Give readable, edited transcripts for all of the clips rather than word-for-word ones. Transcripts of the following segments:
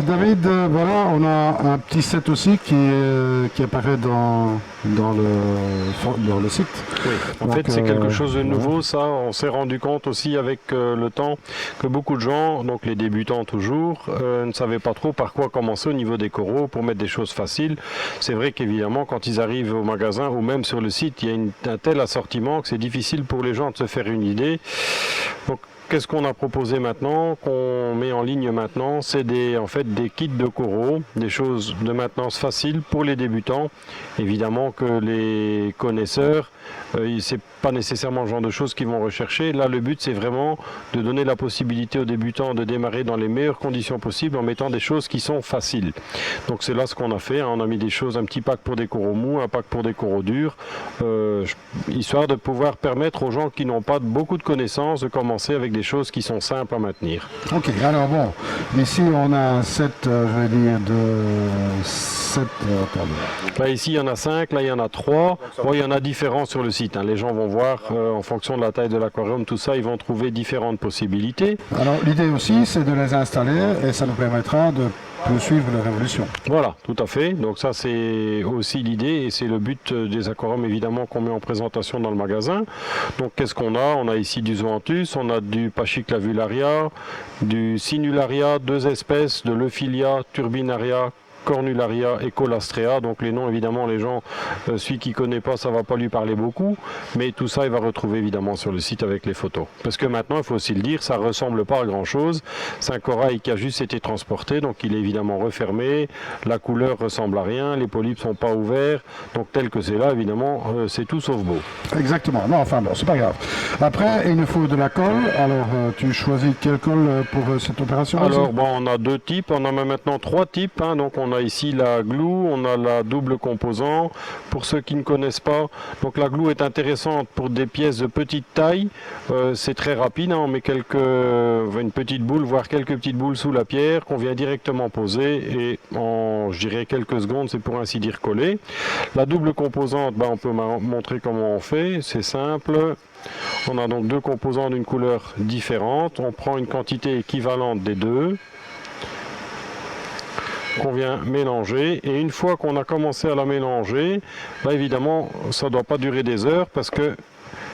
David, voilà, on a un petit set aussi qui apparaît dans le site. Oui, en fait c'est quelque chose de nouveau, ça. On s'est rendu compte aussi avec le temps que beaucoup de gens, donc les débutants toujours, ne savaient pas trop par quoi commencer au niveau des coraux pour mettre des choses faciles. C'est vrai qu'évidemment quand ils arrivent au magasin ou même sur le site, il y a un tel assortiment que c'est difficile pour les gens de se faire une idée. Donc, qu'est-ce qu'on a proposé maintenant, qu'on met en ligne maintenant? C'est en fait des kits de coraux, des choses de maintenance faciles pour les débutants. Évidemment que les connaisseurs, c'est pas nécessairement le genre de choses qu'ils vont rechercher. Là, le but, c'est vraiment de donner la possibilité aux débutants de démarrer dans les meilleures conditions possibles en mettant des choses qui sont faciles. Donc c'est là ce qu'on a fait, hein. On a mis des choses, un petit pack pour des coraux mous, un pack pour des coraux durs, histoire de pouvoir permettre aux gens qui n'ont pas beaucoup de connaissances de commencer avec des choses qui sont simples à maintenir. Ok, alors bon, ici on a un set, je vais dire, de 7... Là, ici, il y en a 5, là, il y en a 3. Bon, il y en a différents sur le site, hein. Les gens vont voir, en fonction de la taille de l'aquarium, tout ça, ils vont trouver différentes possibilités. Alors, l'idée aussi, c'est de les installer et ça nous permettra de suivre la révolution. Voilà, tout à fait. Donc ça, c'est aussi l'idée et c'est le but des aquariums, évidemment, qu'on met en présentation dans le magasin. Donc, qu'est-ce qu'on a? On a ici du zoanthus, on a du pachysclavularia, du sinularia, 2 espèces, de l'euphilia, turbinaria, Cornularia et Colastrea, donc les noms évidemment les gens, celui qui ne connaît pas ça va pas lui parler beaucoup, mais tout ça il va retrouver évidemment sur le site avec les photos. Parce que maintenant il faut aussi le dire, ça ressemble pas à grand chose, c'est un corail qui a juste été transporté, donc il est évidemment refermé, la couleur ressemble à rien, les polypes sont pas ouverts, donc tel que c'est là évidemment c'est tout sauf beau. Exactement, non enfin bon c'est pas grave. Après il nous faut de la colle, alors tu choisis quelle colle pour cette opération? Alors bon on a 2 types, on en a maintenant 3 types, hein, donc on a ici la glue, on a la double composant. Pour ceux qui ne connaissent pas, donc la glue est intéressante pour des pièces de petite taille. C'est très rapide, hein, on met une petite boule, voire quelques petites boules sous la pierre qu'on vient directement poser et en, je dirais, quelques secondes, c'est pour ainsi dire coller. La double composante, on peut montrer comment on fait, c'est simple. On a donc 2 composants d'une couleur différente. On prend une quantité équivalente des 2. Qu'on vient mélanger et une fois qu'on a commencé à la mélanger, là évidemment ça ne doit pas durer des heures parce que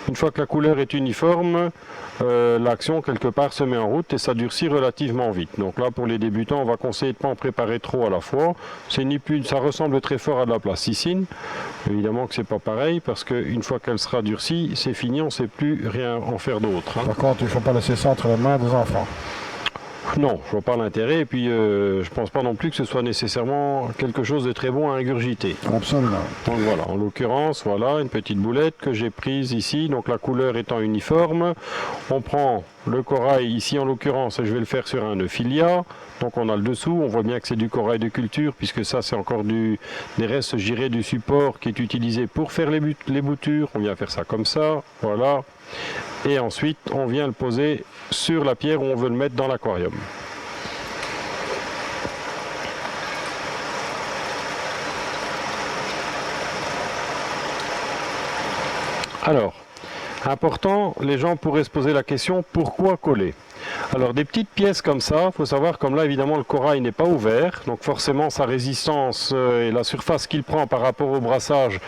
une fois que la couleur est uniforme, l'action quelque part se met en route et ça durcit relativement vite. Donc là pour les débutants on va conseiller de ne pas en préparer trop à la fois. Ça ressemble très fort à de la plasticine. Évidemment que c'est pas pareil parce qu'une fois qu'elle sera durcie, c'est fini, on ne sait plus rien en faire d'autre. Par contre il ne faut pas laisser ça entre les mains des enfants. Non, je vois pas l'intérêt et puis je pense pas non plus que ce soit nécessairement quelque chose de très bon à ingurgiter. Absolument. Donc voilà, en l'occurrence, voilà une petite boulette que j'ai prise ici, donc la couleur étant uniforme. On prend le corail ici en l'occurrence, je vais le faire sur un euphilia. Donc on a le dessous, on voit bien que c'est du corail de culture puisque ça c'est encore des restes, je dirais, du support qui est utilisé pour faire les boutures. On vient faire ça comme ça, voilà. Et ensuite on vient le poser sur la pierre où on veut le mettre dans l'aquarium. Alors, important, les gens pourraient se poser la question, pourquoi coller? Alors des petites pièces comme ça, il faut savoir comme là évidemment le corail n'est pas ouvert, donc forcément sa résistance et la surface qu'il prend par rapport au brassage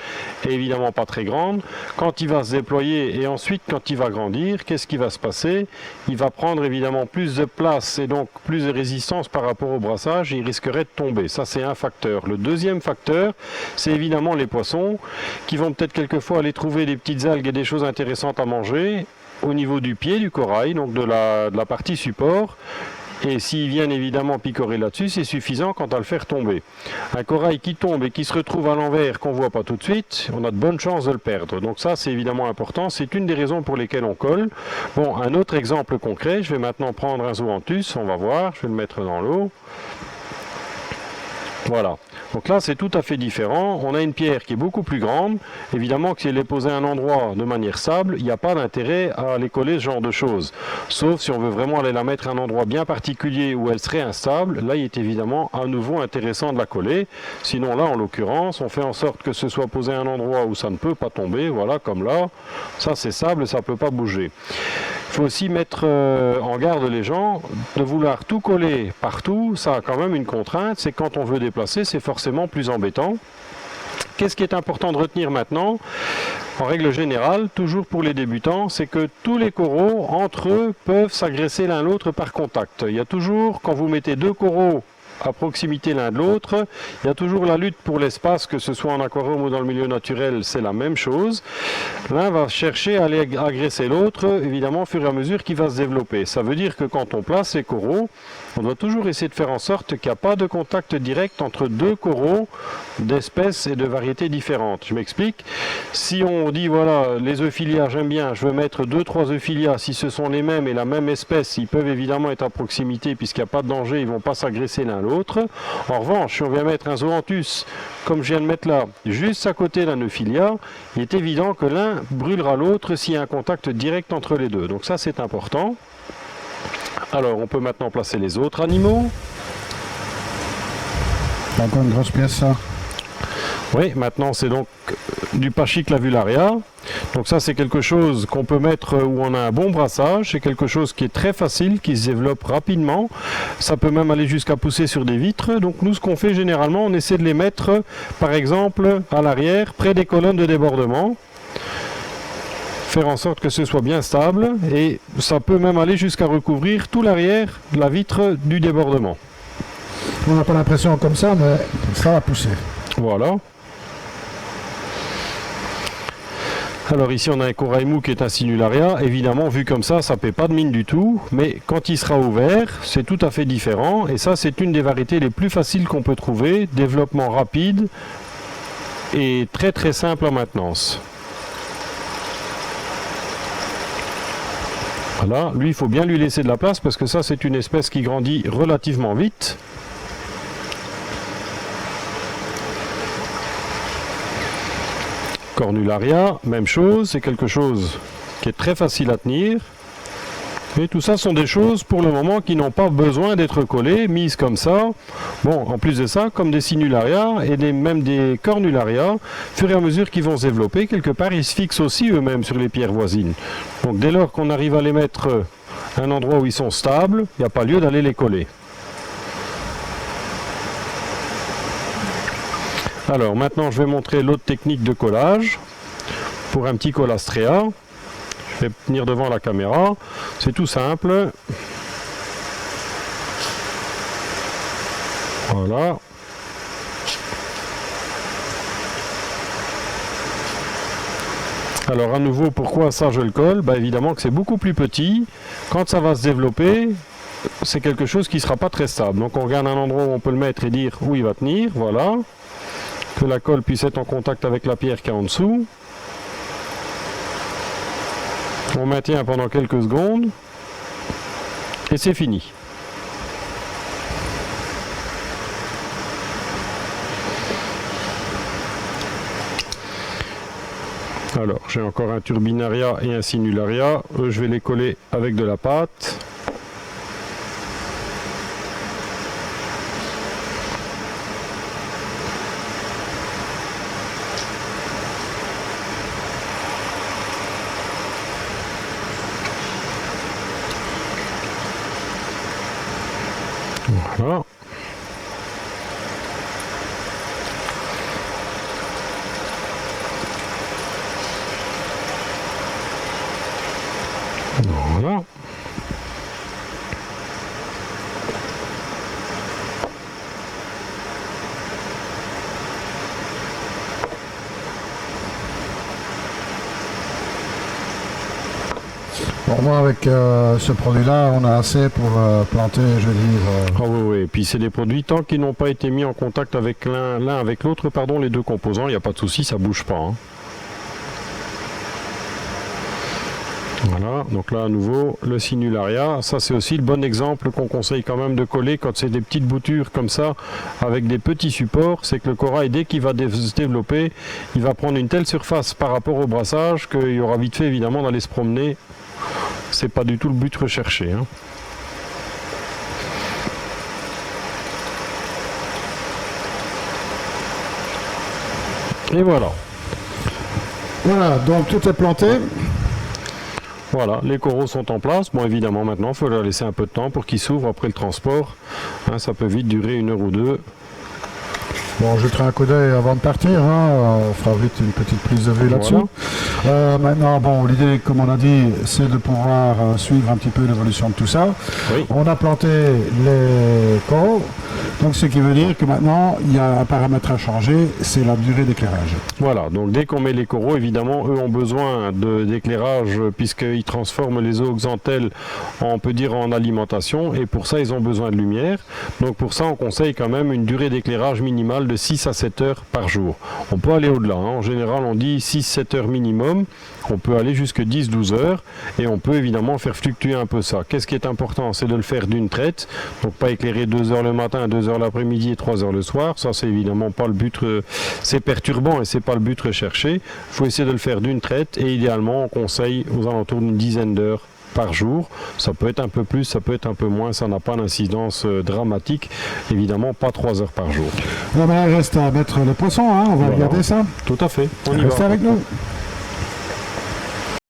est évidemment pas très grande. Quand il va se déployer et ensuite quand il va grandir, qu'est-ce qui va se passer? Il va prendre évidemment plus de place et donc plus de résistance par rapport au brassage et il risquerait de tomber. Ça c'est un facteur. Le deuxième facteur, c'est évidemment les poissons qui vont peut-être quelquefois aller trouver des petites algues et des choses intéressantes à manger au niveau du pied du corail, donc de la partie support. Et s'ils viennent évidemment picorer là-dessus, c'est suffisant quant à le faire tomber. Un corail qui tombe et qui se retrouve à l'envers, qu'on ne voit pas tout de suite, on a de bonnes chances de le perdre. Donc ça, c'est évidemment important. C'est une des raisons pour lesquelles on colle. Bon, un autre exemple concret, je vais maintenant prendre un zoanthus, on va voir, je vais le mettre dans l'eau. Voilà. Donc là, c'est tout à fait différent. On a une pierre qui est beaucoup plus grande. Évidemment que si elle est posée à un endroit de manière stable, il n'y a pas d'intérêt à aller coller ce genre de choses. Sauf si on veut vraiment aller la mettre à un endroit bien particulier où elle serait instable. Là, il est évidemment à nouveau intéressant de la coller. Sinon, là, en l'occurrence, on fait en sorte que ce soit posé à un endroit où ça ne peut pas tomber. Voilà, comme là. Ça, c'est stable, ça ne peut pas bouger. Il faut aussi mettre en garde les gens de vouloir tout coller partout. Ça a quand même une contrainte, c'est quand on veut déplacer, c'est forcément plus embêtant. Qu'est-ce qui est important de retenir maintenant? En règle générale, toujours pour les débutants, c'est que tous les coraux, entre eux, peuvent s'agresser l'un l'autre par contact. Il y a toujours, quand vous mettez deux coraux à proximité l'un de l'autre, il y a toujours la lutte pour l'espace, que ce soit en aquarium ou dans le milieu naturel, c'est la même chose. L'un va chercher à aller agresser l'autre, évidemment, au fur et à mesure qu'il va se développer. Ça veut dire que quand on place ces coraux, on doit toujours essayer de faire en sorte qu'il n'y a pas de contact direct entre deux coraux d'espèces et de variétés différentes. Je m'explique. Si on dit, voilà, les euphilia, j'aime bien, je veux mettre 2-3 euphilia, si ce sont les mêmes et la même espèce, ils peuvent évidemment être à proximité puisqu'il n'y a pas de danger, ils ne vont pas s'agresser l'un l'autre. En revanche, si on vient mettre un zoanthus, comme je viens de mettre là, juste à côté d'un euphilia, il est évident que l'un brûlera l'autre s'il y a un contact direct entre les deux. Donc ça, c'est important. Alors, on peut maintenant placer les autres animaux. Encore une grosse pièce, ça. Oui, maintenant c'est donc du Pachyclavularia. Donc ça c'est quelque chose qu'on peut mettre où on a un bon brassage. C'est quelque chose qui est très facile, qui se développe rapidement. Ça peut même aller jusqu'à pousser sur des vitres. Donc nous ce qu'on fait généralement, on essaie de les mettre par exemple à l'arrière, près des colonnes de débordement. Faire en sorte que ce soit bien stable. Et ça peut même aller jusqu'à recouvrir tout l'arrière de la vitre du débordement. On n'a pas l'impression comme ça, mais ça va pousser. Voilà. Alors ici on a un corail mou qui est un sinularia. Évidemment vu comme ça ne paie pas de mine du tout, mais quand il sera ouvert c'est tout à fait différent et ça c'est une des variétés les plus faciles qu'on peut trouver, développement rapide et très très simple en maintenance. Voilà, lui il faut bien lui laisser de la place parce que ça c'est une espèce qui grandit relativement vite. Cornularia, même chose, c'est quelque chose qui est très facile à tenir. Et tout ça sont des choses pour le moment qui n'ont pas besoin d'être collées, mises comme ça. Bon, en plus de ça, comme des sinularia et même des cornularia, au fur et à mesure qu'ils vont se développer, quelque part, ils se fixent aussi eux-mêmes sur les pierres voisines. Donc dès lors qu'on arrive à les mettre à un endroit où ils sont stables, il n'y a pas lieu d'aller les coller. Alors maintenant je vais montrer l'autre technique de collage pour un petit colastrea. Je vais tenir devant la caméra, c'est tout simple. Voilà. Alors à nouveau, pourquoi ça je le colle? Évidemment que c'est beaucoup plus petit. Quand ça va se développer, c'est quelque chose qui ne sera pas très stable. Donc on regarde un endroit où on peut le mettre et dire où il va tenir, voilà. Que la colle puisse être en contact avec la pierre qui est en dessous. On maintient pendant quelques secondes et c'est fini. Alors j'ai encore un turbinaria et un sinularia. Eux, je vais les coller avec de la pâte. Voilà. Voilà. Bon, moi avec ce produit-là, on a assez pour planter, je veux dire. Ah oui, oui, et puis c'est des produits, tant qu'ils n'ont pas été mis en contact avec l'un avec l'autre, pardon, les deux composants, il n'y a pas de souci, ça bouge pas. Hein. Voilà, donc là à nouveau, le sinularia, ça c'est aussi le bon exemple qu'on conseille quand même de coller quand c'est des petites boutures comme ça, avec des petits supports, c'est que le corail, dès qu'il va se développer, il va prendre une telle surface par rapport au brassage qu'il y aura vite fait évidemment d'aller se promener. C'est pas du tout le but recherché. Hein. Et voilà. Voilà, donc tout est planté. Voilà, les coraux sont en place. Bon, évidemment, maintenant, il faut leur laisser un peu de temps pour qu'ils s'ouvrent après le transport. Hein, ça peut vite durer 1 heure ou 2. Bon, je jetterai un coup d'œil avant de partir, hein. On fera vite une petite prise de vue là-dessus. Maintenant, bon, l'idée, comme on a dit, c'est de pouvoir suivre un petit peu l'évolution de tout ça. Oui. On a planté les coraux, donc ce qui veut dire que maintenant, il y a un paramètre à changer, c'est la durée d'éclairage. Voilà, donc dès qu'on met les coraux, évidemment, eux ont besoin d'éclairage puisqu'ils transforment les eaux xanthelles, on peut dire, en alimentation, et pour ça, ils ont besoin de lumière. Donc pour ça, on conseille quand même une durée d'éclairage minimale de 6 à 7 heures par jour. On peut aller au-delà, hein. En général, on dit 6-7 heures minimum. On peut aller jusque 10-12 heures et on peut évidemment faire fluctuer un peu ça. Qu'est-ce qui est important? C'est de le faire d'une traite, donc pas éclairer 2 heures le matin, 2 heures l'après-midi et 3 heures le soir. Ça, c'est évidemment pas le but, c'est perturbant et c'est pas le but recherché. Il faut essayer de le faire d'une traite et idéalement, on conseille aux alentours d'une dizaine d'heures par jour. Ça peut être un peu plus, ça peut être un peu moins, ça n'a pas d'incidence dramatique. Évidemment, pas 3 heures par jour. Il reste à mettre les poissons, hein. On va regarder ça. Tout à fait, on y Restez va. avec nous.